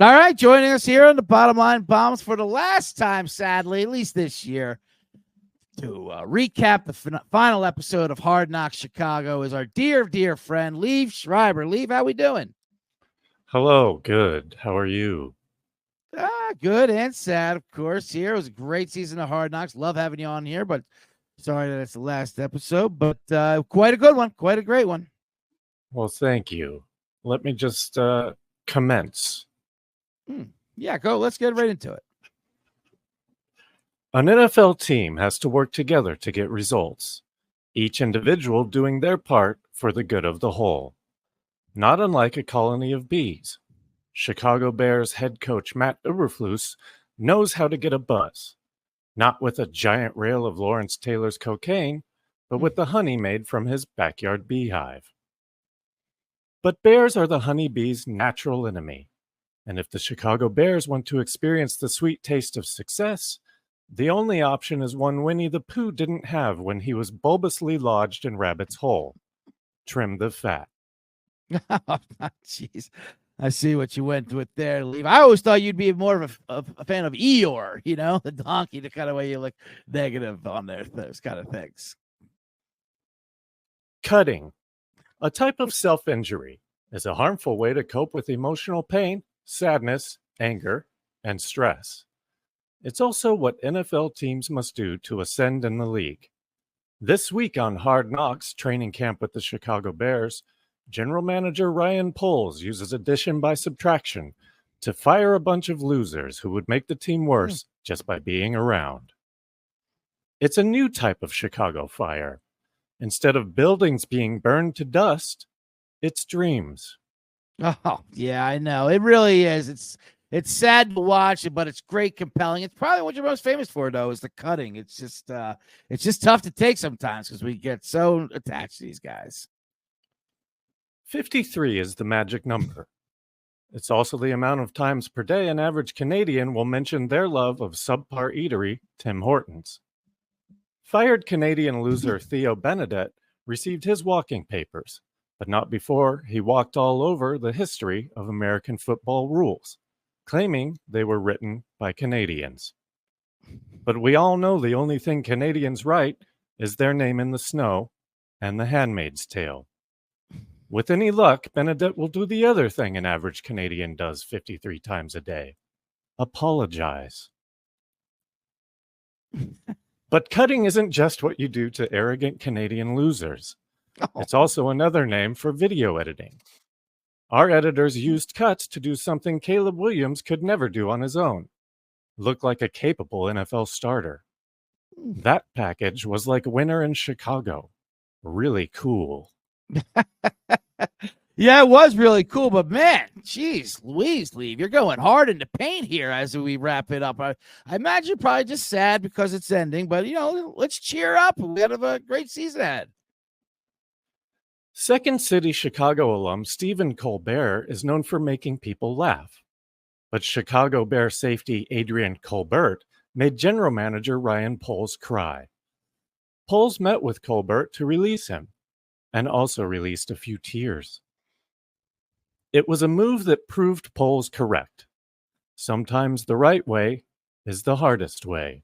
All right, joining us here on the Bottom Line Bombs for the last time, sadly, at least this year, to recap the final episode of Hard Knocks Chicago is our dear friend, Leav Schreiber. Leav, how we doing? Hello, good. How are you? Good and sad, of course. Here it was a great season of Hard Knocks. Love having you on here, but sorry that it's the last episode. But quite a good one, quite a great one. Well, thank you. Let me just commence. Yeah, go. Let's get right into it. An NFL team has to work together to get results, each individual doing their part for the good of the whole. Not unlike a colony of bees, Chicago Bears head coach Matt Eberflus knows how to get a buzz, not with a giant rail of Lawrence Taylor's cocaine, but with the honey made from his backyard beehive. But bears are the honeybee's natural enemy, and if the Chicago Bears want to experience the sweet taste of success, the only option is one Winnie the Pooh didn't have when he was bulbously lodged in Rabbit's hole. Trim the fat. Jeez. I see what you went with there, Leav. I always thought you'd be more of a fan of Eeyore, the donkey, the kind of way you look negative on those kind of things. Cutting, a type of self-injury, is a harmful way to cope with emotional pain, sadness, anger, and stress. It's also what NFL teams must do to ascend in the league. This week on Hard Knocks training camp with the Chicago Bears, General Manager Ryan Poles uses addition by subtraction to fire a bunch of losers who would make the team worse just by being around. It's a new type of Chicago fire. Instead of buildings being burned to dust, it's dreams. Oh, yeah, I know. It really is. It's sad to watch, but it's great, compelling. It's probably what you're most famous for, though, is the cutting. It's just tough to take sometimes because we get so attached to these guys. 53 is the magic number. It's also the amount of times per day an average Canadian will mention their love of subpar eatery, Tim Hortons. Fired Canadian loser Theo Benedette received his walking papers, but not before he walked all over the history of American football rules, claiming they were written by Canadians. But we all know the only thing Canadians write is their name in the snow and The Handmaid's Tale. With any luck, Benedette will do the other thing an average Canadian does 53 times a day: apologize. But cutting isn't just what you do to arrogant Canadian losers. It's also another name for video editing. Our editors used cuts to do something Caleb Williams could never do on his own: look like a capable NFL starter. That package was like winter in Chicago. Really cool. Yeah, it was really cool, but man, geez, Louise, Leav, you're going hard into paint here as we wrap it up. I imagine probably just sad because it's ending, but let's cheer up. We have a great season ahead. Second City Chicago alum Stephen Colbert is known for making people laugh. But Chicago Bear safety Adrian Colbert made general manager Ryan Poles cry. Poles met with Colbert to release him, and also released a few tears. It was a move that proved Poles correct. Sometimes the right way is the hardest way.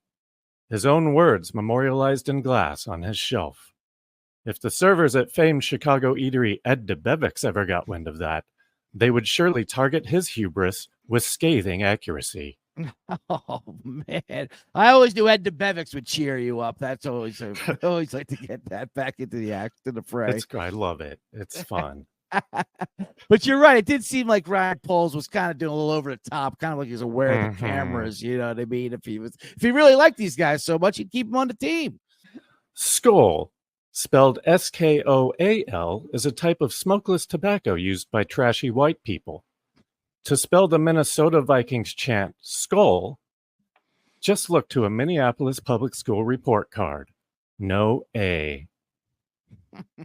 His own words memorialized in glass on his shelf. If the servers at famed Chicago eatery Ed DeBevick's ever got wind of that, they would surely target his hubris with scathing accuracy. Oh, man. I always knew Ed DeBevick's would cheer you up. That's always, I always like to get that back into the fray. I love it. It's fun. But you're right. It did seem like Ryan Poles was kind of doing a little over the top, kind of like he was aware of the cameras. You know what I mean? If he really liked these guys so much, he'd keep them on the team. Skoal, spelled S-K-O-A-L, is a type of smokeless tobacco used by trashy white people. To spell the Minnesota Vikings chant "Skull," just look to a Minneapolis public school report card. No A.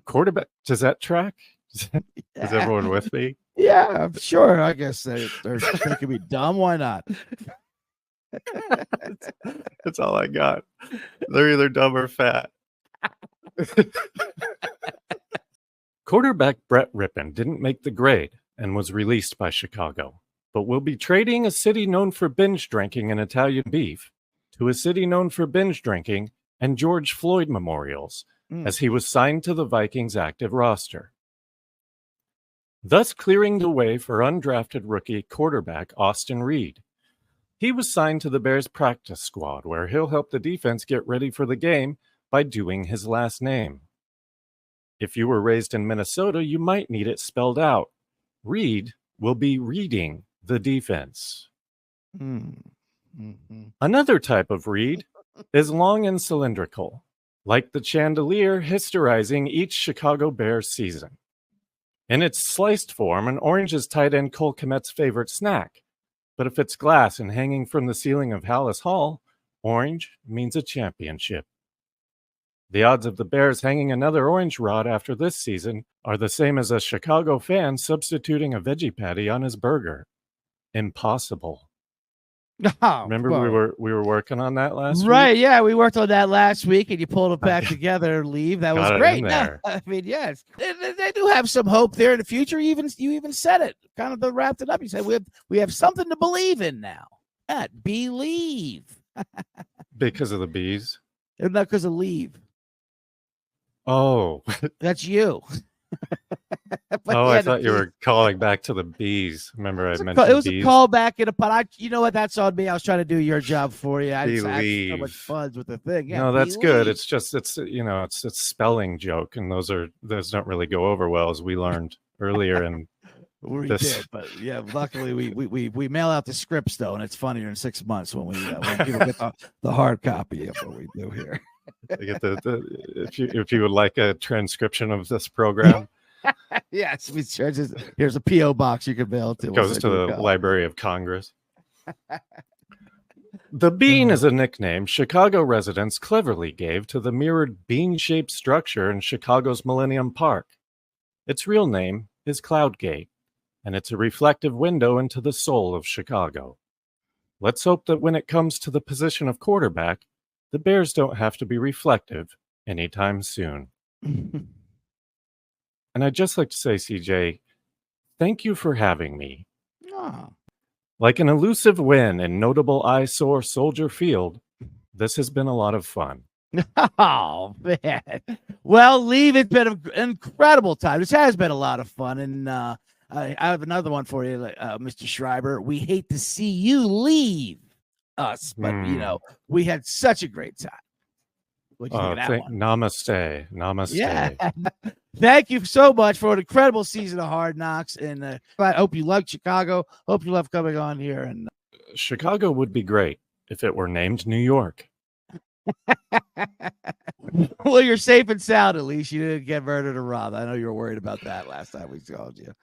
Quarterback, does that track? Is everyone with me? Yeah, I'm sure. I guess they can be dumb. Why not? That's all I got. They're either dumb or fat. Quarterback Brett Rippon didn't make the grade and was released by Chicago. but we'll be trading a city known for binge drinking and Italian beef to a city known for binge drinking and George Floyd memorials, as he was signed to the Vikings' active roster, thus clearing the way for undrafted rookie quarterback Austin Reed. He was signed to the Bears practice squad, where he'll help the defense get ready for the game by doing his last name. If you were raised in Minnesota, you might need it spelled out. Reed will be reading the defense. Another type of reed is long and cylindrical, like the chandelier historizing each Chicago Bears season. In its sliced form, an orange is tight end Cole Kmet's favorite snack. But if it's glass and hanging from the ceiling of Hallis Hall, orange means a championship. The odds of the Bears hanging another orange rod after this season are the same as a Chicago fan substituting a veggie patty on his burger. Impossible. Oh, Remember we were working on that last week? Right, yeah, we worked on that last week, and you pulled it back together, Leav. That was great. There. I mean, yes, they do have some hope there in the future. You even said it, kind of wrapped it up. You said we have something to believe in now. Believe. Because of the bees? Not because of Leave. Oh. That's you. I thought you were calling back to the bees. Remember, I mentioned it was bees? a call back in a pot. You know what? That's on me. I was trying to do your job for you. I just had so much fun with the thing. Yeah, no, that's good. It's just it's spelling joke, and those don't really go over well, as we learned earlier. And we did, but yeah, luckily we mail out the scripts though, and it's funnier in 6 months when people get the hard copy of what we do here. I get if you would like a transcription of this program. Yes, here's a P.O. box you can mail to. It goes to the Library of Congress. The bean is a nickname Chicago residents cleverly gave to the mirrored bean-shaped structure in Chicago's Millennium Park. Its real name is Cloudgate, and it's a reflective window into the soul of Chicago. Let's hope that when it comes to the position of quarterback, the Bears don't have to be reflective anytime soon. And I'd just like to say, CJ, thank you for having me. Oh. Like an elusive win in notable eyesore Soldier Field, this has been a lot of fun. Oh, man. Well, Leave, it's been an incredible time. This has been a lot of fun. And I have another one for you, Mr. Schreiber. We hate to see you leave us, but, we had such a great time. Namaste. Yeah. Thank you so much for an incredible season of Hard Knocks, and I hope you love Chicago. Hope you love coming on here. And Chicago would be great if it were named New York. Well, you're safe and sound. At least you didn't get murdered or robbed. I know you were worried about that last time we called you.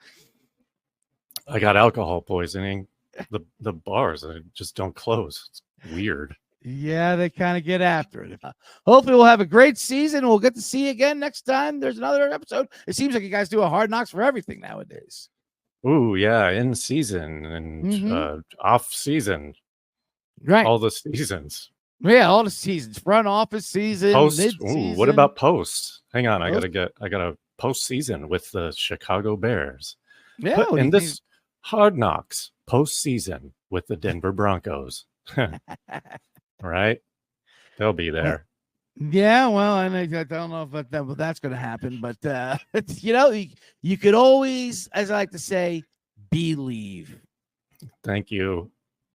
I got alcohol poisoning. The bars just don't close. It's weird. Yeah, they kind of get after it. Hopefully we'll have a great season. We'll get to see you again next time there's another episode. It seems like you guys do a Hard Knocks for everything nowadays. Ooh, yeah, in season and off season. Right. All the seasons. Yeah, all the seasons. Front office season, post. mid-season. Ooh, what about post? Hang on, I got a post season with the Chicago Bears. Yeah, in this Hard Knocks post season with the Denver Broncos. Right? They'll be there. Yeah, well, I don't know if that's going to happen, but you could always, as I like to say, believe. Thank you.